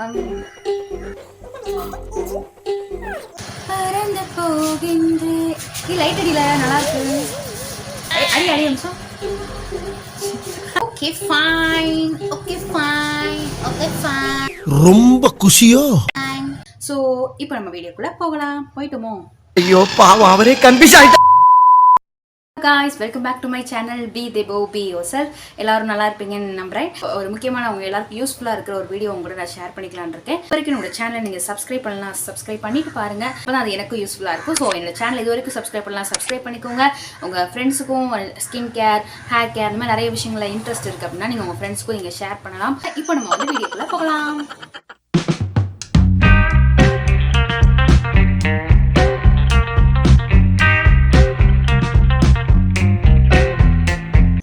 பறந்து போகின்ற லைட் அடியில நல்லா இருக்கு. அடி அடி நிமிஷம். Okay fine, okay fine, okay fine. ரொம்ப குஷியோ. ஸோ இப்போ நம்ம வீடியோக்குள்ள போகலாம். போயிட்டோமோ? ஐயோ பாவம், அவரே கன்ஃபியூஸ் ஆயிட்டா. guys, welcome back to my channel. Be yourself. எல்லாரும் நல்லா இருப்பீங்கன்னு நம்புறேன். ஒரு முக்கியமான அவங்க எல்லாருக்கும் யூஸ்ஃபுல்லா இருக்கிற ஒரு வீடியோ உங்களோட நான் ஷேர் பண்ணிக்கலாம்னு இருக்கேன். வரைக்கும் உங்களோட சேனலை நீங்க சப்ஸ்கிரைப் பண்ணலாம், சப்ஸ்கிரைப் பண்ணிட்டு பாருங்க. அப்பதான் அது எனக்கும் யூஸ்ஃபுல்லா இருக்கும். ஸோ என்னோட சேனல் இது வரைக்கும் சப்ஸ்கிரைப் பண்ணலாம், சப்ஸ்கிரைப் பண்ணிக்கோங்க. உங்க ஃப்ரெண்ட்ஸுக்கும் ஸ்கின் கேர், ஹேர் கேர் அந்த மாதிரி நிறைய விஷயங்கள இன்ட்ரெஸ்ட் இருக்கு அப்படின்னா நீங்க உங்க ஃப்ரெண்ட்ஸ்க்கும் நீங்க ஷேர் பண்ணலாம். இப்போ நம்ம வந்து வீடியோக்குள்ள போகலாம்.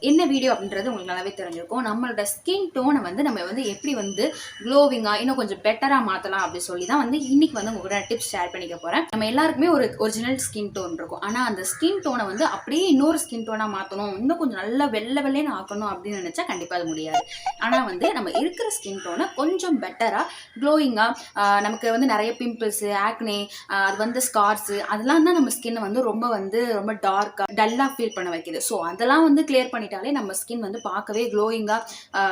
என்ன வீடியோ அப்படின்றது உங்களுக்கு நல்லாவே தெரிஞ்சிருக்கும். நம்மளோட ஸ்கின் டோனை வந்து நம்ம வந்து எப்படி வந்து க்ளோவிங்காக இன்னும் கொஞ்சம் பெட்டராக மாற்றலாம் அப்படின்னு சொல்லி தான் வந்து இன்னைக்கு வந்து உங்க கூட டிப்ஸ் ஷேர் பண்ணிக்க போகிறேன். நம்ம எல்லாருக்குமே ஒரு ஒரிஜினல் ஸ்கின் டோன் இருக்கும். ஆனால் அந்த ஸ்கின் டோனை வந்து அப்படியே இன்னொரு ஸ்கின் டோனாக மாற்றணும், இன்னும் கொஞ்சம் நல்லா வெள்ளைன்னு ஆக்கணும் அப்படின்னு நினச்சா கண்டிப்பாக அது முடியாது. ஆனால் வந்து நம்ம இருக்கிற ஸ்கின் டோனை கொஞ்சம் பெட்டராக க்ளோயிங்காக நமக்கு வந்து நிறைய பிம்பிள்ஸ், ஆக்னே, அது வந்து ஸ்கார்ஸு அதெல்லாம் தான் நம்ம ஸ்கின்னை வந்து ரொம்ப டார்க்காக டல்லாக ஃபீல் பண்ண வைக்குது. ஸோ அதெல்லாம் வந்து கிளியர் பண்ணிட்டாலே நம்ம ஸ்கின் வந்து பார்க்கவே க்ளோயிங்காக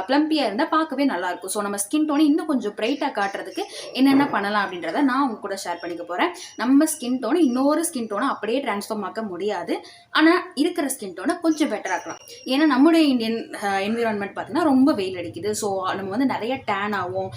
ப்ளம்பியாக இருந்தால் பார்க்கவே நல்லா இருக்கும். ஸோ நம்ம ஸ்கின் டோனை இன்னும் கொஞ்சம் பிரைட்டாக காட்டுறதுக்கு என்னென்ன பண்ணலாம் அப்படின்றத நான் உங்க கூட ஷேர் பண்ணிக்க போகிறேன். நம்ம ஸ்கின் டோனை இன்னொரு ஸ்கின் டோனை அப்படியே டிரான்ஸ்ஃபார்ம் ஆக்க முடியாது, ஆனால் இருக்கிற ஸ்கின் டோனை கொஞ்சம் பெட்டராக இருக்கலாம். ஏன்னா நம்முடைய இந்தியன் என்விரான்மெண்ட் பார்த்தீங்கன்னா ரொம்ப வெயில் அடிக்குது. ஸோ நம்ம வந்து நிறைய டேன் ஆகும்,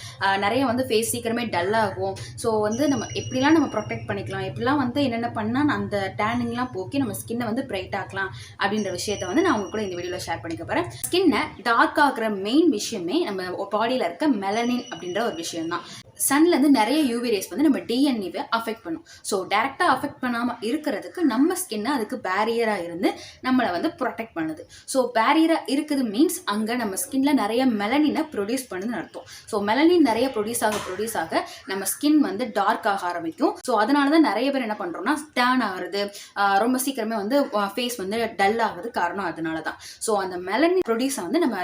நிறைய வந்து ஃபேஸ் சீக்கிரமே டல் ஆகும். ஸோ வந்து நம்ம எப்படிலாம் நம்ம ப்ரொடெக்ட் பண்ணிக்கலாம், எப்படிலாம் வந்து என்னென்ன பண்ணால் அந்த டேனிங்லாம் போக்கி நம்ம ஸ்கின்னை வந்து பிரைட் ஆக்கலாம் அப்படின்ற விஷயத்த வந்து நான் உங்க கூட இந்த வீடியோவில் ஷேர் பண்ணிக்க போறேன். ஸ்கின்னை டார்க் ஆக்குற மெயின் விஷயமே நம்ம பாடியில இருக்க மெலனின் அப்படின்ற ஒரு விஷயம் தான். சன்ல இருந்து நிறைய யூவி ரேஸ் வந்து நம்ம டிஎன்ஏவை அஃபெக்ட் பண்ணும். ஸோ டைரக்டா அஃபெக்ட் பண்ணாம இருக்கிறதுக்கு நம்ம ஸ்கின்னை அதுக்கு பேரியரா இருந்து நம்மளை வந்து ப்ரொடெக்ட் பண்ணுது. ஸோ பேரியரா இருக்குது மீன்ஸ் அங்க நம்ம ஸ்கின்ல நிறைய மெலனினை ப்ரொடியூஸ் பண்ணுதுன்னு அர்த்தம். ஸோ மெலனின் நிறைய ப்ரொடியூஸ் ஆக நம்ம ஸ்கின் வந்து டார்க் ஆக ஆரம்பிக்கும். ஸோ அதனாலதான் நிறைய பேர் என்ன பண்றோம்னா டேன் ஆகுறது, ரொம்ப சீக்கிரமே வந்து ஃபேஸ் வந்து டல் ஆகுது. காரணம் அதனாலதான். ஸோ அந்த மெலனின் ப்ரொடியூஸை வந்து நம்ம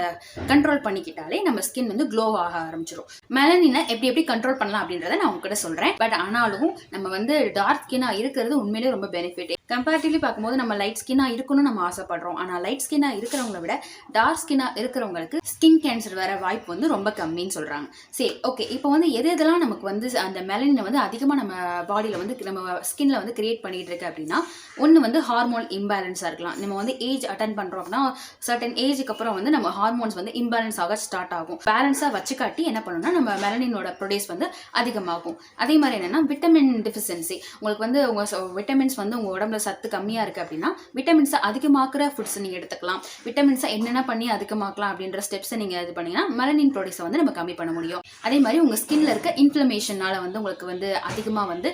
கண்ட்ரோல் பண்ணிக்கிட்டாலே நம்ம ஸ்கின் வந்து க்ளோ ஆக ஆரம்பிச்சிடும். மெலனினை எப்படி கண்ட்ரோல் பண்ணலாம் அப்படின்றத நான் உங்ககிட்ட சொல்றேன். பட் ஆனாலும் நம்ம வந்து டார்க் ஸ்கின்னா இருக்கிறது உண்மையிலேயே ரொம்ப பெனிஃபிட். கம்பேரிட்டிவ்லி பார்க்கும்போது நம்ம லைட் ஸ்கின்னா இருக்கணும்னு நம்ம ஆசைப்படுறோம். ஆனால் லைட் ஸ்கின்னா இருக்கிறவங்களை விட டார்க் ஸ்கின்னா இருக்கிறவங்களுக்கு ஸ்கின் கேன்சர் வர வாய்ப்பு வந்து ரொம்ப கம்மின்னு சொல்றாங்க. சரி, ஓகே. இப்போ வந்து எதெல்லாம் நமக்கு வந்து அந்த மெலனினை வந்து அதிகமாக நம்ம பாடியில் வந்து நம்ம ஸ்கின்ல வந்து கிரியேட் பண்ணிட்டு இருக்கு அப்படின்னா, ஒன்று வந்து ஹார்மோன் இம்பேலன்ஸாக இருக்கலாம். நம்ம வந்து ஏஜ் அட்டன் பண்ணுறோம் அப்படின்னா சர்டன் ஏஜுக்கு அப்புறம் வந்து நம்ம ஹார்மோன்ஸ் வந்து இம்பேலன்ஸ் ஆக ஸ்டார்ட் ஆகும். பேலன்ஸாக வச்சுக்காட்டி என்ன பண்ணணும்னா நம்ம மெலனினோட ப்ரொடியூஸ் வந்து அதிகமாகும். அதே மாதிரி என்னன்னா விட்டமின் டெஃபிஷியன்சி, உங்களுக்கு வந்து உங்க விட்டமின்ஸ் வந்து உங்க உடம்புல சத்து கம்மியா இருக்கு அப்படின்னா விட்டமின்ஸை அதிகமாக்குற ஃபுட்ஸ் நீங்க எடுத்துக்கலாம். விட்டமின்ஸை என்னென்ன பண்ணி அதிகமாக்கலாம் அப்படின்ற ஸ்டெப்ஸை நீங்க இது பண்ணீங்கன்னா மெலனின் ப்ரொடியூஸை வந்து நம்ம கம்மி பண்ண முடியும். அதே மாதிரி உங்க ஸ்கின்ல இருக்க இன்ஃப்ளமேஷனால வந்து உங்களுக்கு வந்து அதிகமா வந்து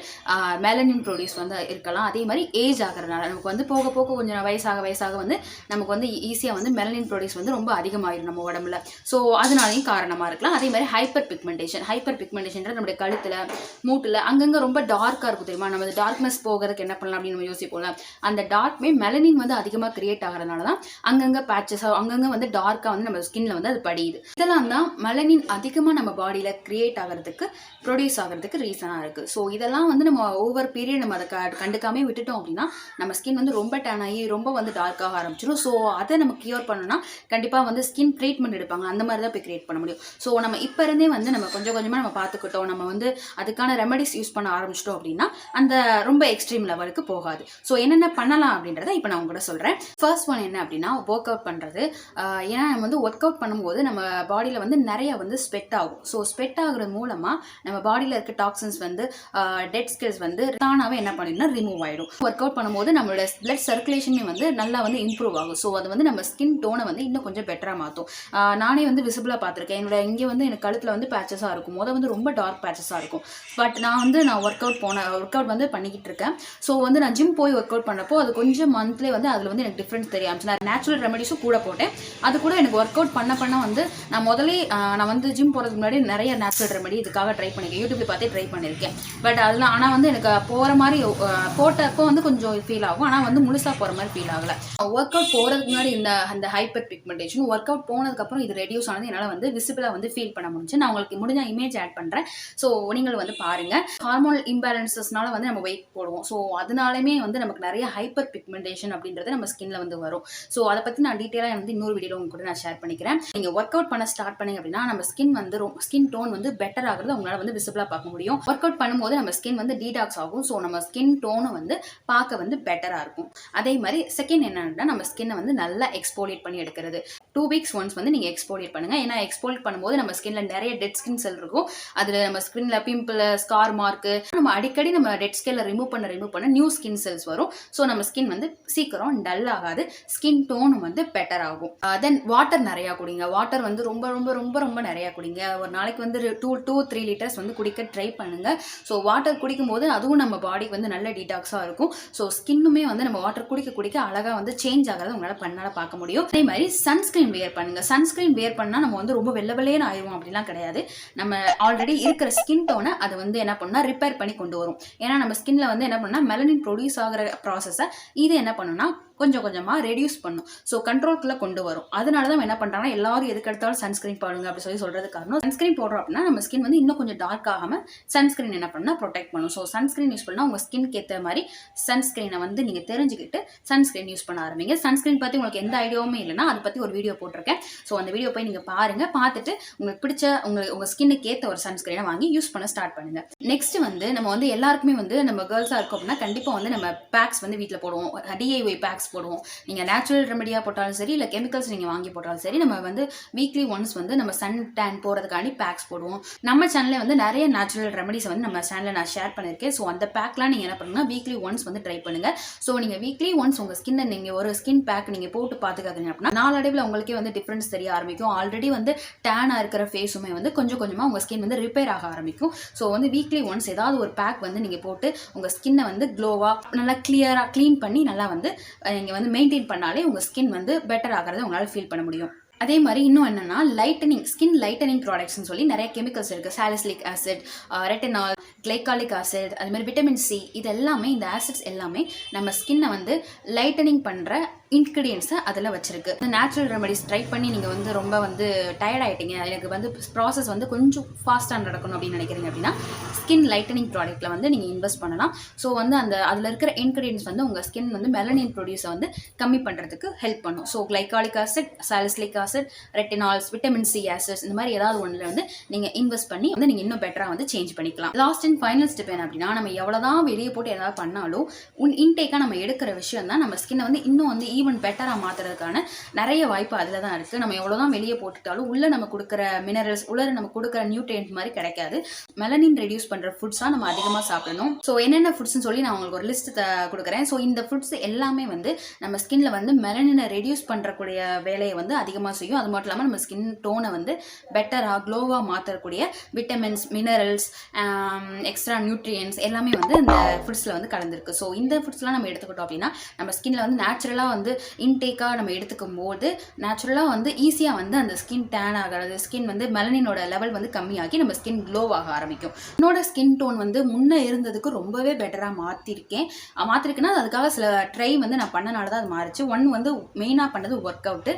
மெலனின் ப்ரொடியூஸ் வந்து இருக்கலாம். அதே மாதிரி ஏஜ் ஆகிறதுனால நமக்கு வந்து போக போக கொஞ்சம் வயசாக வந்து நமக்கு வந்து ஈஸியா வந்து மெலனின் ப்ரொடியூஸ் வந்து ரொம்ப அதிகமாயிடும் நம்ம உடம்புல. ஸோ அதனாலையும் காரணமா இருக்கலாம். அதே மாதிரி ஹைப்பர் பிக்மெண்டேஷன் நம்முடைய கழுத்துல, மூட்டுல அங்கங்க ரொம்ப டார்க்கா இருக்கும் தெரியுமா. நம்ம டார்க்னஸ் போகிறதுக்கு என்ன பண்ணலாம் அப்படின்னு நம்ம யோசிப்போம்ல. அந்த டார்க்மே மெலனின் வந்து அதிகமா கிரியேட் ஆகிறதுனாலதான் அங்கங்க பேச்சஸ், அங்கங்க வந்து டார்க்கா வந்து நம்ம ஸ்கின்ல வந்து அது படியுது. இதெல்லாம் தான் மெலனின் அதிகமா நம்ம பாடியில கிரியேட் ஆகிறதுக்கு, ப்ரொடியூஸ் ஆகிறதுக்கு ரீசனா இருக்கு. ஸோ இதெல்லாம் வந்து நம்ம ஓவர் பீரியட் நம்ம அதை கண்டுக்காமே விட்டுட்டோம் அப்படின்னா நம்ம ஸ்கின் வந்து ரொம்ப டேன் ஆகி ரொம்ப வந்து டார்க் ஆக ஆரம்பிச்சிடும். ஸோ அதை நம்ம கியூர் பண்ணணும்னா கண்டிப்பா வந்து ஸ்கின் ட்ரீட்மெண்ட் எடுப்பாங்க. அந்த மாதிரி தான் போய் கிரியேட் பண்ண முடியும். ஸோ நம்ம இப்ப இருந்தே வந்து நம்ம கொஞ்சம் கொஞ்சமா நம்ம பார்த்துக்கிட்டோம், நம்ம வந்து அதுக்கான ரெமடிஸ் யூஸ் பண்ண ஆரம்பிச்சிட்டோம் அப்படின்னா அந்த ரொம்ப எக்ஸ்ட்ரீம் லெவலுக்கு போகாது. ஸோ என்னென்ன பண்ணலாம் அப்படின்றத இப்போ நான் உங்கள்கிட்ட சொல்றேன். ஃபர்ஸ்ட் ஒன் என்ன அப்படின்னா ஒர்க் அவுட் பண்றது. ஏன்னா நம்ம வந்து ஒர்க் அவுட் பண்ணும்போது நம்ம பாடியில வந்து நிறைய வந்து ஸ்வெட் ஆகும். ஸோ ஸ்வெட் ஆகுறது மூலமா நம்ம பாடியில இருக்க டாக்ஸின்ஸ் வந்து டெட் ஸ்கில்ஸ் வந்து தானாவே என்ன பண்ணிடும்னா ரிமூவ் ஆயிடும். ஒர்க் அவுட் பண்ணும்போது நம்மளோட பிளட் சர்க்குலேஷனே வந்து நல்லா வந்து இம்ப்ரூவ் ஆகும். ஸோ அது வந்து நம்ம ஸ்கின் டோனை வந்து இன்னும் கொஞ்சம் பெட்டரா மாற்றும். நானே வந்து விசிபிளா பார்த்துருக்கேன். என்னோட இங்கே வந்து எனக்கு கழுத்துல வந்து பேச்சஸா இருக்கும், வந்து ரொம்ப டார்க் பேச்சஸாக இருக்கும். பட் நான் ஒர்க் அவுட் வந்து பண்ணிக்கிட்டு இருக்கேன். ஸோ வந்து நான் ஜிம் போய் போய் ஒர்க் அவுட் பண்ணப்போ அது கொஞ்சம் மந்த்லேயே வந்து அதில் வந்து எனக்கு டிஃப்ரென்ஸ் தெரிய ஆரம்பிச்சு. நான் நேச்சுரல் ரெமெடிஸும் கூட போட்டேன். அது கூட எனக்கு ஒர்க் அவுட் பண்ண வந்து நான் முதலே நான் வந்து ஜிம் போகிறதுக்கு முன்னாடி நிறைய நேச்சுரல் ரெமெடி இதுக்காக ட்ரை பண்ணியிருக்கேன். யூடியூப்ல பார்த்தே ட்ரை பண்ணியிருக்கேன். பட் அதெல்லாம் ஆனால் வந்து எனக்கு போகிற மாதிரி போட்டப்போ வந்து கொஞ்சம் ஃபீல் ஆகும். ஆனால் வந்து முழுசாக போகிற மாதிரி ஃபீல் ஆகலை. ஒர்க் அவுட் போகிறதுக்கு முன்னாடி அந்த ஹைப்பர் பிக்மெண்டேஷன் ஒர்க் அவுட் போனதுக்கப்புறம் இது ரெடியூஸ் ஆனது என்னால் வந்து விசிபிளாக வந்து ஃபீல் பண்ண முடிஞ்சு. நான் உங்களுக்கு முடிஞ்ச இமேஜ் ஆட் பண்ணுறேன். ஸோ நீங்கள் வந்து பாருங்கள். ஹார்மோனல் இம்பேலன்சஸ்னால வந்து நம்ம வெயிட் போடுவோம். ஸோ அதனாலுமே வந்து நமக்கு நிறைய ஹைப்பர் பிக்மெண்டேஷன் அப்படின்றது நம்ம ஸ்கின்ல வந்து வரும். ஸோ அதை பற்றி நான் டீட்டெயிலாக வந்து இன்னொரு வீடியோ உங்க கூட நான் ஷேர் பண்ணிக்கிறேன். நீங்கள் ஒர்க் அவுட் பண்ண ஸ்டார்ட் பண்ணீங்க அப்படின்னா நம்ம ஸ்கின் டோன் வந்து பெட்டர் ஆகுறது உங்களால் வந்து விசிபிளாக பார்க்க முடியும். ஒர்க் அவுட் பண்ணும்போது நம்ம ஸ்கின் வந்து டீடாக்ஸ் ஆகும். ஸோ நம்ம ஸ்கின் டோனும் வந்து பார்க்க வந்து பெட்டராக இருக்கும். அதே மாதிரி செகண்ட் என்னன்னா நம்ம ஸ்கின்னை வந்து நல்லா எக்ஸ்போலியேட் பண்ணி எடுக்கிறது. 2 weeks ஒன்ஸ் வந்து நீங்கள் எக்ஸ்போலியேட் பண்ணுங்க. ஏன்னா எக்ஸ்போலியேட் பண்ணும்போது நம்ம ஸ்கின்ல நிறைய டெட் ஸ்கின் செல் இருக்கும். அதில் நம்ம ஸ்கின்ல பிம்பிள், ஸ்கார் மார்க்கு, நம்ம அடிக்கடி நம்ம டெட் ஸ்கின்ல ரிமூவ் பண்ண நியூ ஸ்கின் செல்ஸ் வரும். ஸோ நம்ம ஸ்கின் வந்து சீக்கிரம் டல் ஆகாது. ஸ்கின் டோன் வந்து பெட்டர் ஆகும். தென் வாட்டர் நிறையா குடிங்க. வாட்டர் வந்து ரொம்ப ரொம்ப ரொம்ப ரொம்ப நிறையா குடிங்க. ஒரு நாளைக்கு வந்து 2-3 liters வந்து குடிக்க ட்ரை பண்ணுங்க. ஸோ வாட்டர் குடிக்கும்போது அதுவும் நம்ம பாடிக்கு வந்து நல்ல டீடாக்ஸாக இருக்கும். ஸோ ஸ்கின்னுமே வந்து நம்ம வாட்டர் குடிக்க அழகாக வந்து சேஞ்ச் ஆகிறத உங்களால் பண்ணால் பார்க்க முடியும். அதே மாதிரி சன்ஸ்கிரீன் வேர் பண்ணுங்க. சன்ஸ்கிரீன் வேர் பண்ணால் நம்ம வந்து ரொம்ப வெள்ளைன்னு ஆயிடுவோம் அப்படிலாம் கிடையாது. நம்ம ஆல்ரெடி இருக்கிற ஸ்கின் டோனை அதை வந்து என்ன பண்ணால் ரிப்பேர் பண்ணி கொண்டு வரும். ஏன்னா நம்ம ஸ்கின்ல வந்து என்ன பண்ணால் மெலனின் ப்ரொடியூஸ் ஆகிற ப்ராசஸை இது என்ன பண்ணுன்னா கொஞ்சம் கொஞ்சமாக ரெடியூஸ் பண்ணும். ஸோ கண்ட்ரோல்குள்ளே கொண்டு வரும். அதனால தான் என்ன பண்ணுறாங்கன்னா எல்லாரும் எதுக்கு எடுத்தாலும் சன்ஸ்கிரீன் போடுங்க அப்படி சொல்கிறது காரணம். சன்ஸ்கிரீன் போடுறோம் அப்படின்னா நம்ம ஸ்கின் வந்து இன்னும் கொஞ்சம் டார்க் ஆகாமல் சன்ஸ்கிரீன் என்ன பண்ணால் ப்ரொடெக்ட் பண்ணும். ஸோ சன்ஸ்கிரீன் யூஸ் பண்ணால் உங்கள் ஸ்கின்க்கு ஏற்ற மாதிரி சன்ஸ்கிரீனை வந்து நீங்கள் தெரிஞ்சுக்கிட்டு சன்ஸ்கிரீன் யூஸ் பண்ண ஆரம்பிங்க. சன்ஸ்கிரீன் பற்றி உங்களுக்கு எந்த ஐடியாவுமே இல்லைன்னா அதை பற்றி ஒரு வீடியோ போட்டிருக்கேன். ஸோ அந்த வீடியோ போய் நீங்கள் பாருங்கள். பார்த்துட்டு உங்களுக்கு பிடிச்ச உங்கள் ஸ்கின்னுக்கு ஏற்ற ஒரு சன்ஸ்கிரீனை வாங்கி யூஸ் பண்ண ஸ்டார்ட் பண்ணுங்கள். நெக்ஸ்ட் வந்து நம்ம வந்து எல்லாருக்குமே வந்து நம்ம கேர்ள்ஸாக இருக்கோம் அப்படின்னா கண்டிப்பாக வந்து நம்ம பேக்ஸ் வந்து வீட்டில் போடுவோம். DIY பேக்ஸ் போடுவோம். நீங்கள் நேச்சுரல் ரெமடியாக போட்டாலும் சரி, இல்லை கெமிக்கல்ஸ் நீங்கள் வாங்கி போட்டாலும் சரி, நம்ம வந்து வீக்லி ஒன்ஸ் வந்து நம்ம சன் டேன் போகிறதுக்காண்டி பேக்ஸ் போடுவோம். நம்ம சேனலில் வந்து நிறைய நேச்சுரல் ரெமடிஸ் வந்து நம்ம சேனலில் நான் ஷேர் பண்ணியிருக்கேன். ஸோ அந்த பேக்லாம் நீங்கள் என்ன பண்ணுங்கன்னா வீக்லி ஒன்ஸ் வந்து ட்ரை பண்ணுங்கள். ஸோ நீங்கள் வீக்லி ஒன்ஸ் உங்கள் ஸ்கின்னை நீங்கள் ஒரு ஸ்கின் பேக் நீங்கள் போட்டு பார்த்துக்காதீங்க அப்படின்னா நாளடைவில் உங்களுக்கே வந்து டிஃப்ரென்ஸ் தெரிய ஆரம்பிக்கும். ஆல்ரெடி வந்து டேனாக இருக்கிற ஃபேஸுமே வந்து கொஞ்சம் கொஞ்சமாக உங்கள் ஸ்கின் வந்து ரிப்பேர் ஆக ஆரம்பிக்கும். ஸோ வந்து வீக்லி ஒன்ஸ் ஏதாவது ஒரு பேக் வந்து நீங்கள் போட்டு உங்கள் ஸ்கின்னை வந்து க்ளோவாக நல்லா கிளியராக க்ளீன் பண்ணி நல்லா வந்து நீங்கள் வந்து மெயின்டைன் பண்ணாலே உங்கள் ஸ்கின் வந்து பெட்டர் ஆகிறத உங்களால் ஃபீல் பண்ண முடியும். அதே மாதிரி இன்னும் என்னன்னா ஸ்கின் லைட்டனிங் ப்ராடக்ட்ஸ்னு சொல்லி நிறைய கெமிக்கல்ஸ் இருக்குது. Salicylic acid, retinal, glycolic acid, அது மாதிரி விட்டமின் சி, இது எல்லாமே இந்த ஆசிட்ஸ் எல்லாமே நம்ம ஸ்கின்னை வந்து லைட்டனிங் பண்ணுற இன்க்ரீடியன்ஸை அதில் வச்சிருக்கு. இந்த நேச்சுரல் ரெமடிஸ் ட்ரை பண்ணி நீங்கள் வந்து ரொம்ப வந்து டயர்ட் ஆகிட்டீங்க, எனக்கு வந்து ப்ராசஸ் வந்து கொஞ்சம் ஃபாஸ்ட்டாக நடக்கணும் அப்படின்னு நினைக்கிறீங்க அப்படின்னா ஸ்கின் லைட்டனிங் ப்ராடக்ட்டில் வந்து நீங்கள் இன்வெஸ்ட் பண்ணலாம். ஸோ வந்து அதில் இருக்கிற இன்க்ரீடியன்ஸ் வந்து உங்கள் ஸ்கின் வந்து மெலனின் ப்ரொடியூஸை வந்து கம்மி பண்ணுறதுக்கு ஹெல்ப் பண்ணும். So glycolic acid, salicylic acid, retinols, vitamin C acids, இந்த மாதிரி ஏதாவது ஒன்றில் வந்து நீங்கள் இன்வெஸ்ட் பண்ணி வந்து நீங்கள் இன்னும் பெட்டராக வந்து சேஞ்ச் பண்ணிக்கலாம். லாஸ்ட் அண்ட் ஃபைனல் ஸ்டெப் என்ன அப்படின்னா நம்ம எவ்வளோதான் வெளியே போட்டு ஏதாவது பண்ணாலும் இன்டேக்காக நம்ம எடுக்கிற விஷயம் தான் நம்ம ஸ்கின்னை வந்து இன்னும் வந்து ஈவன் பெட்டராக மாற்றுறதுக்கான நிறைய வாய்ப்பு அதில் தான் இருக்குது. நம்ம எவ்வளோதான் வெளியே போட்டுட்டாலும் உள்ளே நம்ம கொடுக்குற மினரல்ஸ், உள்ளே நம்ம கொடுக்குற நியூட்ரியன்ட் மாதிரி கிடைக்காது. மெலனின் ரெடியூஸ் பண்ணுற ஃபுட்ஸாக நம்ம அதிகமாக சாப்பிடணும். ஸோ என்னென்ன ஃபுட்ஸ்னு சொல்லி நான் உங்களுக்கு ஒரு லிஸ்ட் கொடுக்குறேன். ஸோ இந்த ஃபுட்ஸ் எல்லாமே வந்து நம்ம ஸ்கின்ல வந்து மெலனினை ரெடியூஸ் பண்ணுறக்கூடிய வேலையை வந்து அதிகமாக செய்யும். அது மட்டும் இல்லாமல் நம்ம ஸ்கின் டோனை வந்து பெட்டராக க்ளோவாக மாற்றக்கூடிய விட்டமின்ஸ், மினரல்ஸ், எக்ஸ்ட்ரா நியூட்ரியன்ஸ் எல்லாமே வந்து இந்த ஃபுட்ஸில் வந்து கலந்துருக்கு. ஸோ இந்த ஃபுட்ஸ்லாம் நம்ம எடுத்துக்கிட்டோம் அப்படின்னா நம்ம ஸ்கின்ல வந்து நேச்சுரலாக வந்து இன்டேக்காக நம்ம எடுத்துக்கும் போது நேச்சுரலாக வந்து ஈஸியாக வந்து அந்த ஸ்கின் டேன் ஆகிறது, ஸ்கின் வந்து மெலனினோட லெவல் வந்து கம்மியாகி நம்ம ஸ்கின் க்ளோவாக ஆரம்பிக்கும். என்னோட ஸ்கின் டோன் வந்து முன்னே இருந்ததுக்கு ரொம்பவே பெட்டராக மாற்றிருக்கேன்னா அதுக்காக சில ட்ரை வந்து நான் பண்ணனால தான் அது மாறிச்சு. ஒன் வந்து மெயினாக பண்ணது ஒர்க் அவுட்டு.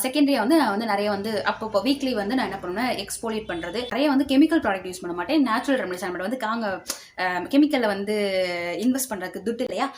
செகண்டரியாக வந்து நான் வந்து நிறைய வந்து அப்பப்போ வீக்லி வந்து நான் என்ன பண்ணுவேன், எக்ஸ்போலியேட் பண்ணுறது. நிறைய வந்து கெமிக்கல் ப்ராடக்ட் யூஸ் பண்ண மாட்டேன். நேச்சுரல் ரெமடிஸ் நம்ம வந்து கெமிக்கலில் வந்து இன்வெஸ்ட் பண்ணுறதுக்கு துட்டு இல்லையா.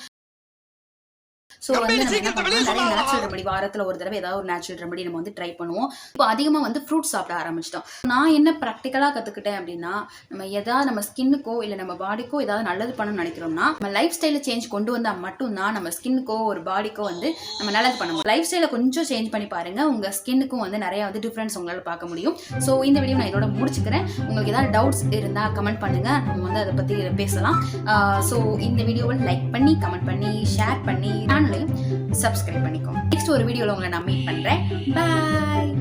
ஸோ வந்து நம்ம என்ன பண்ணுவோம், நிறைய நேச்சுரல் ரெமடி வாரத்தில் ஒரு தடவை ஏதாவது ஒரு நேச்சுரல் ரெமடி நம்ம வந்து ட்ரை பண்ணுவோம். இப்போ அதிகமாக வந்து ஃப்ரூட்ஸ் சாப்பிட ஆரம்பிச்சிட்டோம். நான் என்ன ப்ராக்டிக்கலாக கற்றுக்கிட்டேன் அப்படின்னா நம்ம ஏதாவது நம்ம ஸ்கின்னுக்கோ இல்லை நம்ம பாடிக்கோ ஏதாவது நல்லது பண்ணணும்னு நினைக்கிறோம்னா நம்ம லைஃப் ஸ்டைலில் சேஞ்ச் கொண்டு வந்தால் மட்டும்தான் நம்ம ஸ்கின்னுக்கோ ஒரு பாடிக்கோ வந்து நம்ம நல்லது பண்ண முடியும். லைஃப் ஸ்டைலை கொஞ்சம் சேஞ்ச் பண்ணி பாருங்கள், உங்கள் ஸ்கின்னுக்கும் வந்து நிறைய வந்து டிஃப்ரென்ஸ் உங்களால் பார்க்க முடியும். ஸோ இந்த வீடியோ நான் இதோட முடிச்சுக்கிறேன். உங்களுக்கு ஏதாவது டவுட்ஸ் இருந்தால் கமெண்ட் பண்ணுங்கள், நம்ம வந்து அதை பற்றி பேசலாம். ஸோ இந்த வீடியோவை லைக் பண்ணி, கமெண்ட் பண்ணி, ஷேர் பண்ணி, சேனலையும் சப்ஸ்கிரைப் பண்ணிக்கோங்க. நெக்ஸ்ட் ஒரு வீடியோவில் உங்களை நான் மீட் பண்ணுறேன். பாய்.